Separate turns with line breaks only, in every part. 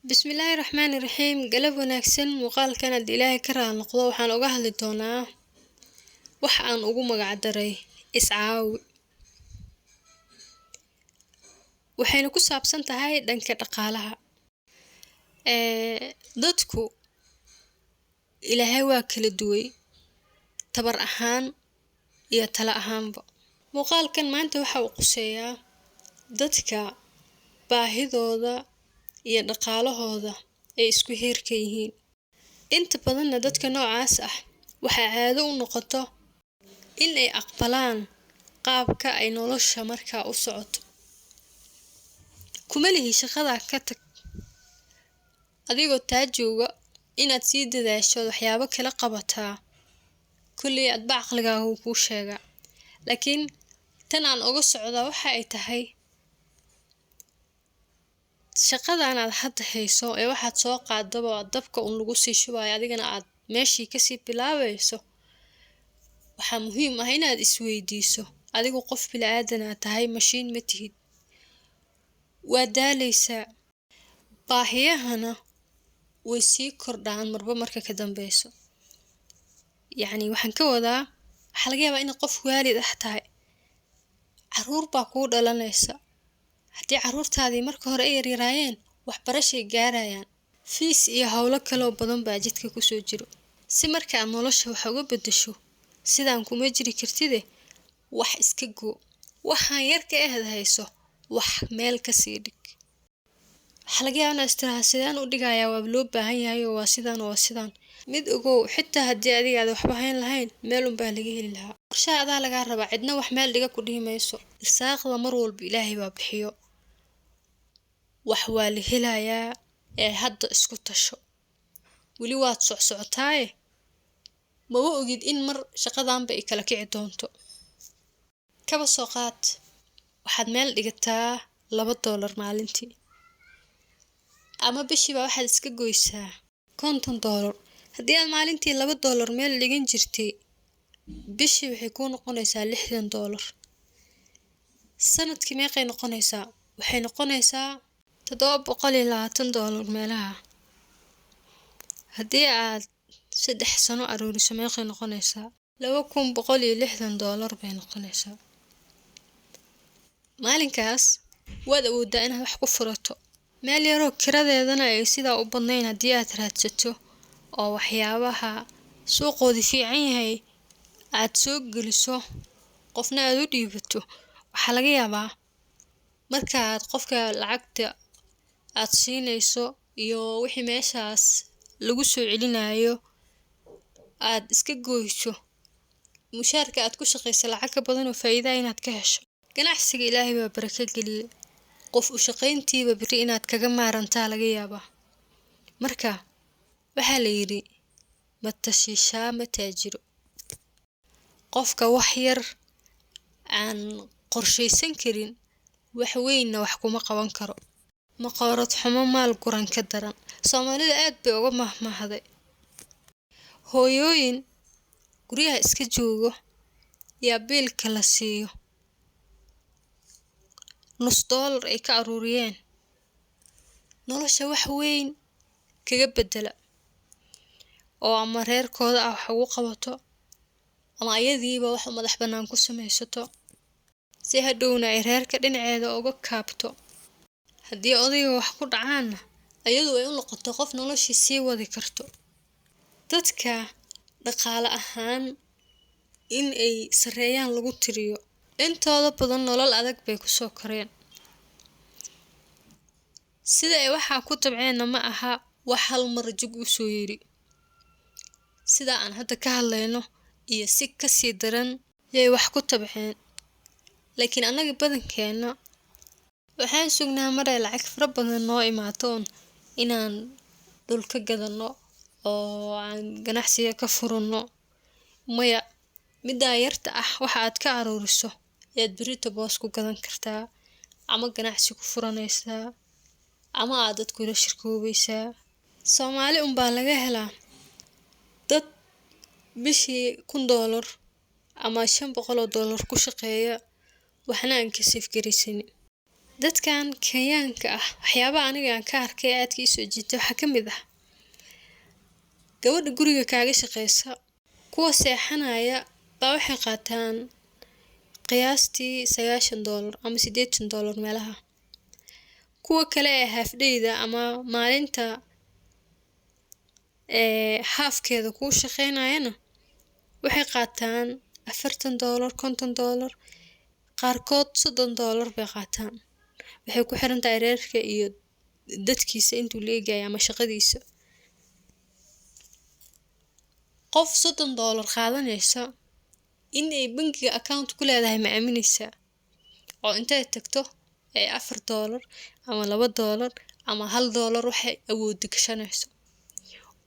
بسم الله الرحمن الرحيم. قلب wanaagsan muuqaalkan hadii Ilaahay ka raali noqdo waxaan uga hadli doonaa wax aan ugu magac daray iscaawi. Waxayna ku saabsan tahay dhanka dhaqaalaha. Dadku Ilaahay waa kala duway tabar ahaan iyo tala ahaanba. Muuqaalkan maanta waxa uu quseeyaa dadka baahidooda iyo dhaqaalahooda ay isku heerka yihiin. Inta badan dadka noocaas ah waxa caado u noqoto in ay aqbalaan qaabka ay nolosha markaa u socoto. Kuma lihi shaqada ka tag adigoo taajooga inaad sii dadaasho waxyaabo kala qabataa kulli adba aqligaaga uu ku sheega. Laakiin tan aan uga socda waxa ay tahay shaqadan aad hadda hayso ee waxaad soo qaadaba dabka lagu sii shubayo adigana aad meeshii ka sii bilaabayso. Waxa muhiim ah inaad isweydiiso adigu qof bilaadan aad tahay mashiin ma tihid. Waa daaleysa baahiyahana way sii kordhaan marba marka ka dambeyso. Yacni waxaan ka wadaa waxa laga yaabaa in qof waalid ah tahay. Caruur baa ku dhalanaysa. Haddii caruurtaadii marka hore ay yaryaraayeen waxbarashay gaarayaan. Fees iyo hawlo kale oo badan baa jidka ku soo jiro. Si markaa nolosha wax uga beddesho sidaan kuma jiri kartide wax iska go. Waxaan yar ka hayso wax meel ka sii dhig. Waxa laga yaabaa istirahasidaan u dhigayaa waa loo baahan yahay oo waa sidaan. Mid ogow xitaa haddii adiga aad waxba hayn lahayn meel baa laga heli lahaa. Qorshaha laga rabaa cidna wax meel dhiga ku dhimayso. Irsaaqda mar walba Ilaahay baa bixiyo. Wax waa la helayaa ee hadda isku tasho. Weli waad socotaay. Ma ogid in mar shaqadaanba ay kala kici doonto. Kaba soo qaad waxaad meel dhigataa $2 maalintii. Ama bishiiba waxaad iska goysaa $50. Haddii aad maalintii $2 meel dhigan jirtay bishii waxay ku noqonaysaa $60. Sanadkii meeqay noqonaysaa? Waxay noqonaysaa $720 meelaha. Haddii aad 3 sano aruuriso meeqay noqonaysaa? $2160 bay noqonaysaa. Maalinkaas waad awoodaa inaad wax ku furato. Meel yaroo kiradeedana ay sidaa u badnayn haddii aad raadsato oo waxyaabaha suuqoodi fiican yahay aad soo geliso qofna aad u dhiibato. Waxa laga yaabaa markaad qofka lacagta aad siinayso iyo wixii meeshaas lagu soo celinayo aad iska goyso. Mushaarka aad ku shaqeyso lacag ka badan oo faa'iido inaad ka hesho. Ganacsiga Ilaahay baa barako geliyay. Qof u shaqeyntiiba bari inaad kaga maarantaa laga yaabaa. Marka waxa la yiri ma tashiishaa ma taajiro. Qofka wax yar aan qorsheysan karin wax weyn wax kuma qaban karo. Ma qorad xumo maal guran ka daran. Soomaalida aad bay uga mahmahday. Hooyooyin guriyaha iska joogo yaa biilka la siiyo $1 ay ka aruuriyeen. Nolosha wax weyn kaga bedela oo ama reerkooda wax ugu qabato ama ayadiiba wax madax banaan ku samaysato si hadhowna ay reerka dhinaceeda uga kaabto. Haddii odayga wax ku dhacaan ayadu ay u noqoto qof noloshii sii wadi karto. Dadka dhaqaale ahaan in ay sareeyaan lagu tiriyo intooda badan nolol adag bay ku soo koreen. Sida ay waxa ku tabceena ma aha wax hal mar jug u soo yiri. Sida aan hadda ka hadlayno iyo si ka sii daran yay wax ku tabceen. Laakiin anaga badankeena waxaan sugnaa mar ay lacag fara badan noo imaatoon inaan dhul ka gadano oo aan ganacsiga ka furno. Maya midda yarta ah waxa aad ka aruuriso yaad berito boos ku gadan kartaa ama ganacsi ku furanaysaa ama aad dadku la shirkoobaysaa. Soomaali baa laga helaa dad bishii $1 ama $500 ku shaqeeya waxna aan ka safgaraysan. dadkan Kenyaanka ah waxyaabaha aniga aan ka arkay aadka ii soo jiitay waxaa ka mid ah gabadha guriga kaaga shaqeysa kuwa seexanaya baa waxay qaataan qiyaastii $90 ama $80 meelaha. kuwa kale ee half-day-da ama maalinta half-keeda ku shaqeynayana waxay qaataan $40 $50 qaarkood $30 bay qaataan. waxay ku xiran tahay reerka iyo dadkiisa intuu leeyahay ama shaqadiisa. qof $30 qaadanaysa in ay bangiga account ku leedahay ma aaminaysa oo intay tagto ay $4 ama $2 ama $1 waxay awood gashanayso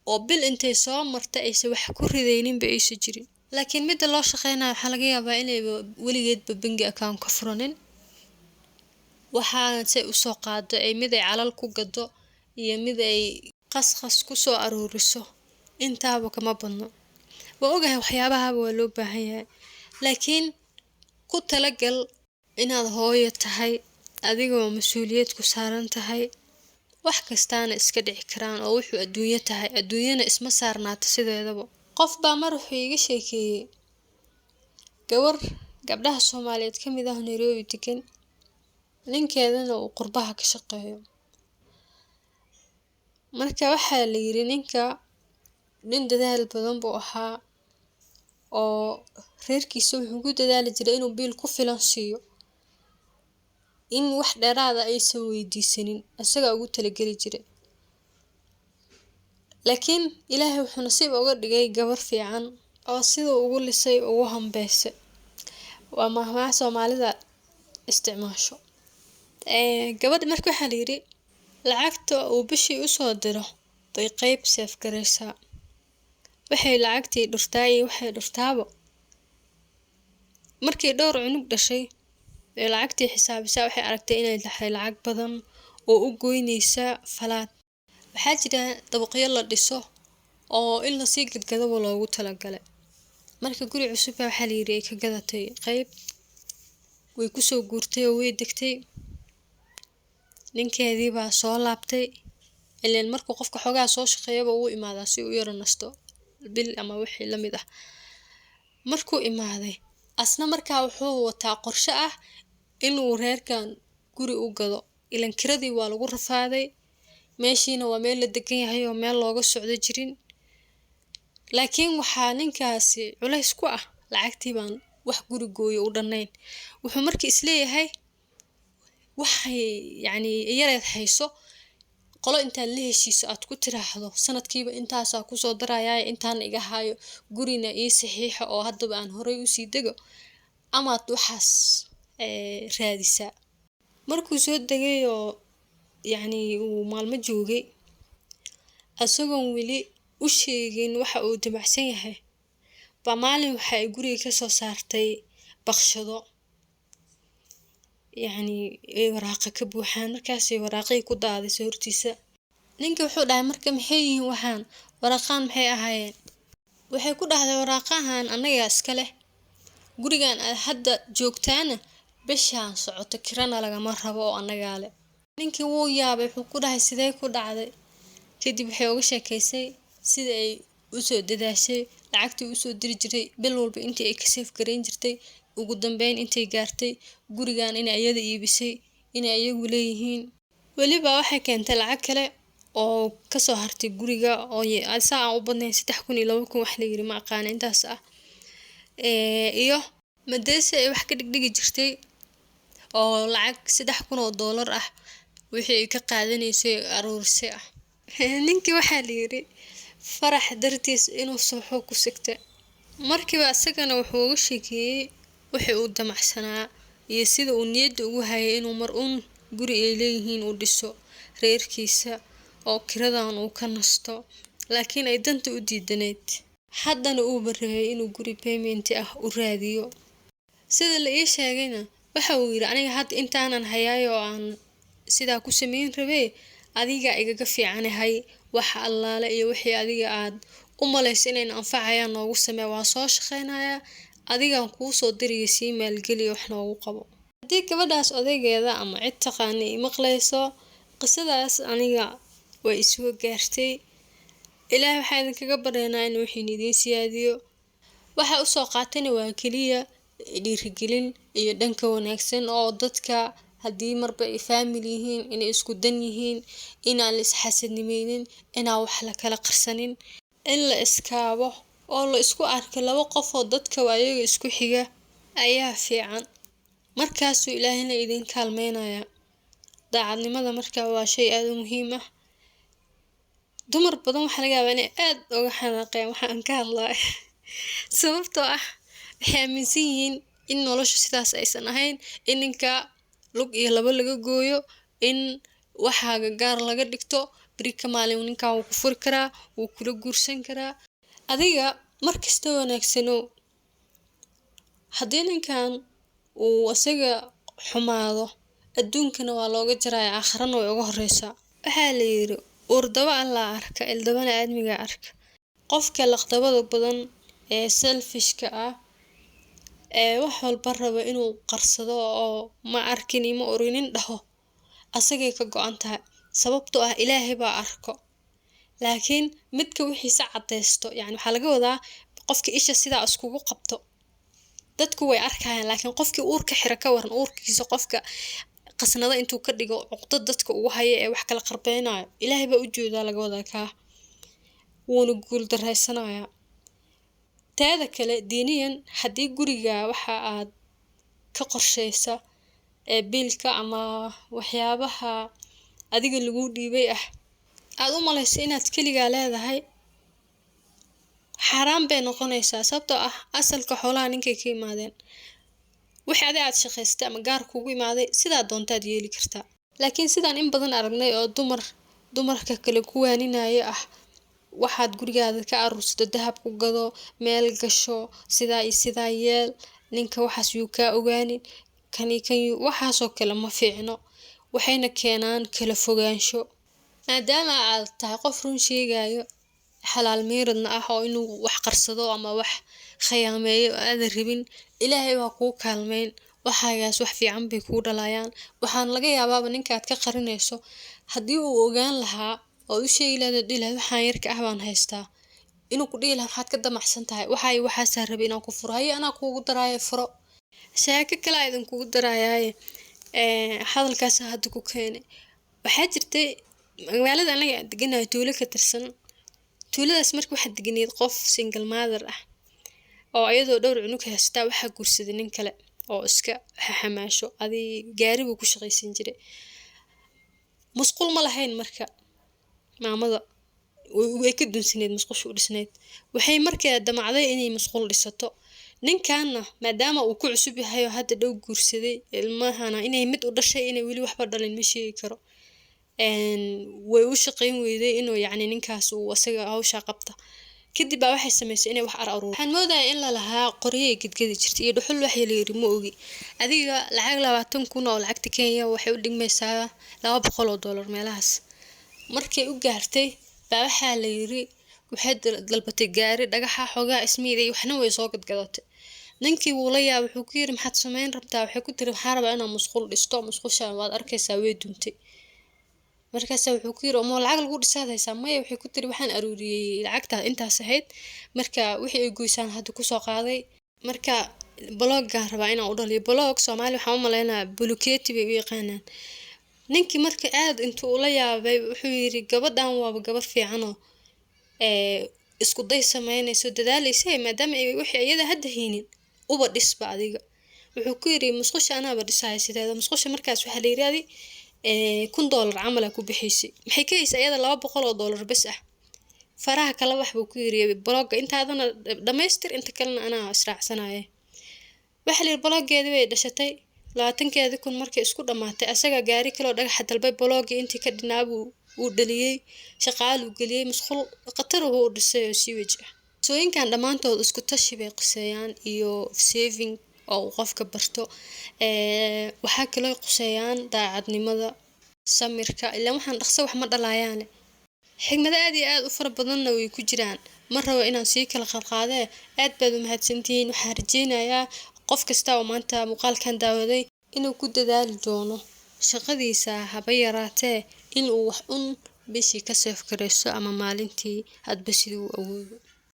oo bil intay soo martay aysan wax ku ridaynin ba aysan jirin. laakiin mid loo shaqeynayo waxa laga yaabaa inay weligeedba bangi account ka furanin, waxaan say u soo qaado ay mid ay calal ku gado iyo mid ay qasqas ku soo aruuriso intaaba kama badno. waa ogahay waxyaabaha waa loo baahan yahay, laakiin ku talagal inaad hooyo tahay adigoo mas'uuliyad ku saaran tahay. wax kastaana iska dhici karaan oo wuxuu adduunyo tahay, adduunyana isma saarnaato sideedaba. qof baa mar wuxuu iga sheekeeyay gawar gabdhaha Soomaaliyeed ka mid ah Nairobi degan, ninkeedana uu qurbaha ka shaqeeyo. marka waxaa la yiri ninka nin dadaal badan buu ahaa oo reerkiisa wuxuu ku dadaali jiray inuu biil ku filan siiyo, in wax dheeraada aysan weydiisanin isaga ugu talagali jiray. laakiin Ilaahay wuxuu nasiib uga dhigay gabar fiican oo sidoo ugu lisay ugu hambeysay. waa mahmaah Soomaalida isticmaasho. gabadha marka waxaa la yiri lacagta uu bishii u soo diro bay qayb save gareysaa. waxay lacagtii dhurtaay waxay dhurtaabo markii dhowr cunug dhashay ee lacagtii xisaabisaa waxay aragtay inay tahay lacag badan oo u goynaysa falaad. waxaa jira dabaqyo la dhiso oo in la sii gadgadaba loogu talagalay. marka guri cusub waxaa la yiri ay ka gadatay qayb way ku soo guurtay oo way degtay. ninkeedii baa soo laabtay ileen markuu qofka xogaa soo shaqeeyaba uu imaadaa si uu yara nasto bil ama wixii la mid ah. markuu imaaday asna markaa wuxuu wataa qorshe ah inuu reerkan guri u gado, ileen kiradii waa lagu rafaaday, meeshiina waa meel la degan yahay oo meel looga socdo jirin. laakiin waxaa ninkaasi culays ku ah lacagtii baan wax guri gooyo u dhanayn. wuxuu markii isleeyahay waxay yareed hayso qolo intaan la heshiiso aad ku tiraahdo sanadkiiba intaasaa ku soo darayaa intaan iga hayo gurina ii saxiixa oo haddaba aan horay u sii dego amaad waxaas raadisaa. markuu soo degay oo uu maalmo joogay asagoon weli u sheegin waxa uu damacsan yahay baa maalin waxa ay guriga ka soo saartay baqshado waraaqa ka buuxaan. markaasay waraaqay ku daadisay hortiisa. ninka wuxuu dhahay marka maxay yihiin waxaan waraaqan maxay ahaayeen? waxay ku dhahday waraaqahan anaga iska leh, gurigan aad hadda joogtaana bishaan socoto kirana lagama rabo oo anaga leh. ninkii wuu yaabay wuxuu ku dhahay sidee ku dhacday? kadib waxay uga sheekaysay sida ay u soo dadaashay lacagtii u soo diri jiray bil walba intii ay ka save gareyn jirtay, ugu dambeyn intay gaartay gurigan in ayada iibisay in ayagu leeyihiin. waliba waxay keentay lacag kale oo ka soo hartay guriga oo saa aan u badnayn $3,000 iyo $2,000 wax la yiri ma aqaan intaas ah. iyo madeesa ay wax ka dhigdhigi jirtay oo lacag $3,000 ah wixii ay ka qaadanaysay aruurisay ah. ninkii waxaa la yiri farax dartiis inuu soo ku sigtay. markiiba asagana wuxuu uga sheekeeyay wixii uu damacsanaa iyo sida uu niyadda ugu hayay inuu mar uun guri ay leeyihiin uu dhiso reerkiisa oo kiradan uu ka nasto, laakiin ay danta u diidaneyd. haddana uu barreeyay inuu guri payment ah u raadiyo. sida la ii sheegayna waxa uu yiri aniga hadda intaanan hayaayo aan sidaa ku sameyn rabay adiga igaga fiicanahay wax allaale iyo wixii adiga aad u malayso inay anfacayaan noogu samee waa soo shaqeynayaa adigaan kuu soo diriyay si maalgeli wax noogu qabo. haddii gabadhaas odaygeeda ama cid taqaana i maqlayso qisadaas aniga way isoo gaartay. ilaahay waxaa idinkaga baryaynaa inuu wixiin idiin siyaadiyo. waxa usoo qaatayna waa keliya dhiirigelin iyo dhanka wanaagsan oo dadka haddii marba ay family yihiin inay isku dan yihiin, inaan la isxasadnimeynin, inaan wax la kala qarsanin, in la iskaabo oo la isku arko laba qof oo dadka waayaga isku xiga ayaa fiican. markaasuu ilaahayna idin kaalmeynaya. daacadnimada markaa waa shay aad u muhiim ah. dumar badan waxaa laga yaabaa inay aad uga xanaaqeen waxaan ka hadlaa sababtoo ah waxay aaminsan yihiin in nolosha sidaas aysan ahayn, in ninka lug iyo laba laga gooyo, in waxaaga gaar laga dhigto, beri ka maalin ninkan wuu ku furi karaa, wuu kula guursan karaa. adiga markasta wanaagsanow. haddii ninkan uu asaga xumaado adduunkana waa looga jaraya, aakhirana way uga horeysaa. waxaa la yiri urdaba alla arka ildabana aadmiga arka. qofka laqdabada badan ee selfishka ah ee wax walba raba inuu qarsado oo ma arkin ima orinin dhaho, asagay ka go-an tahay. sababtoo ah ilaahay baa arko. laakiin midka wixiisa cadeysto, yani waxaa laga wadaa qofka isha sidaa iskugu qabto dadku way arkayaan, laakiin qofkii uurka xira ka waran, uurkiisa qofka qasnada intuu ka dhigo cuqdad dadka ugu haya ee wax kala qarbeynayo, ilaahay baa u jeedaa laga wadaa kaa, wuuna guul dareysanaya. teeda kale diiniyan haddii guriga waxa aad ka qorsheysa ee biilka ama waxyaabaha adiga lagu dhiibay ah aad u malayso inaad keligaa leedahay, xaaraan bay noqonaysaa. sababtoo ah asalka xoolaha ninkay ka imaadeen. wixii adi aad shaqaystay ama gaar kugu imaaday sidaa doontaad yeeli kartaa. laakiin sidaan in badan aragnay oo dumarka kale ku waaninaya ah, waxaad gurigaada ka aruursato dahab ku gado, meel gasho, sidaa iyo sidaa yeel, ninka waxaas yuu kaa ogaanin, waxaasoo kale ma fiicno. waxayna keenaan kala fogaansho. maadaama aad tahay qof run sheegayo, xalaal miiradna ah oo inuu wax qarsado ama wax khiyaameeyo aadan rabin, ilaahay waa kuu kaalmeyn. waxaagaas wax fiican bay kuu dhalayaan. waxaan laga yaabaaba ninkaad ka qarinayso haddii uu ogaan lahaa oo u sheegi lahayd dhihi lahayd waxaan yarka ah baan haystaa, inuu ku dhihi lahaa waxaad ka damacsan tahay, waxaasaa rabay inaan ku furo, haye anaa kuugu daraayo furo. sheeko kale aa idin kugu darayaaye hadalkaas hadda ku keenay. waxaa jirtay magaalada anaga aan deganahay tuulo ka tirsan. tuuladaas marka waxaa deganeed qof single mother ah oo ayadoo dhowr cunug haystaa waxaa guursaday nin kale oo iska xamaasho, gaari buu ku shaqaysan jiray. musqul ma lahayn marka maamada, way ka dunsaneed musqusha u dhisneyd. waxay markaa damacday inay musqul dhisato. ninkaana maadaama uu ku cusub yahay oo hadda dhow guursaday, ilmahana inay mid u dhashay inay weli waxba dhalin ma sheegi karo, way u shaqayn weyday inuu yacni ninkaas uu asaga hawsha qabta. kadib baa waxay samaysay inay wax aruur. waxaan moodaya in la lahaa qoryay gedgedi jirtay iyo dhuxul wax la yiri ma ogi. adiga lacag 20,000 oo lacagta Kenya waxay u dhigmaysaa $200 meelahaas. markay u gaartay baa waxaa la yiri waxay dalbatay gaari dhagaxa xogaa ismiiday waxna way soo gadgadatay. ninkii wuu la yaabay, wuxuu ku yiri maxaad sameyn rabtaa? waxay ku tiri waxaan rabaa inaan musqul dhisto, musqusha waad arkaysaa way duntay. markaas wuxuu ku yiri oo lacag lagu dhisaadaysaa? maya, waxay ku tiri waxaan aruuriyay lacagta intaas ahayd, marka wixii ay goysaan hadda ku soo qaaday. marka bloggaan rabaa inaan u dhaliyo. blog Soomaali waxaan u maleynayaa buluketi bay u yaqaanaan. ninkii marka aad intuu ula yaabay wuxuu yiri gabadhan waaba gabar fiican oo isku day sameynayso, dadaalaysa, maadaama ay wixii iyada hadda haynin uba dhisba adiga. wuxuu ku yiri musqusha anaaba dhisaya sideeda. musqusha markaas waxaa la yiraahday $1,000 camal ku bixisay. maxay ka haysaa iyada $200 bas ah. faraha kala wax buu ku yiri blogga intaadana dhamaystir, inta kalena anaa israacsanaya. waxa la yiri bloggeedii way dhashatay 20,000 markay isku dhamaatay. asaga gaari kale oo dhagax dalbay, bloggi intii ka dhinaabuu uu dhaliyay, shaqaal uu geliyay, musqul qatar uu dhisay oo sewage ah. sooyinkan dhamaantood isku tashi bay quseeyaan iyo saving oo qofka barto. waxaa kale oo quseeyaan daacadnimada, samirka, ilaa waxaan dhaqso wax ma dhalayaan. xigmada aad iyo aad u fara badanna way ku jiraan. ma rabo inaan sii kala qaadqaadee. aad baad u mahadsantihiin. waxaan rajeynayaa qof kasta oo maanta muuqaalkan daawaday inuu ku dadaali doono shaqadiisa haba yaraatee inuu wax un bishii ka soo karayso ama maalintii hadba sidii uu awoodo.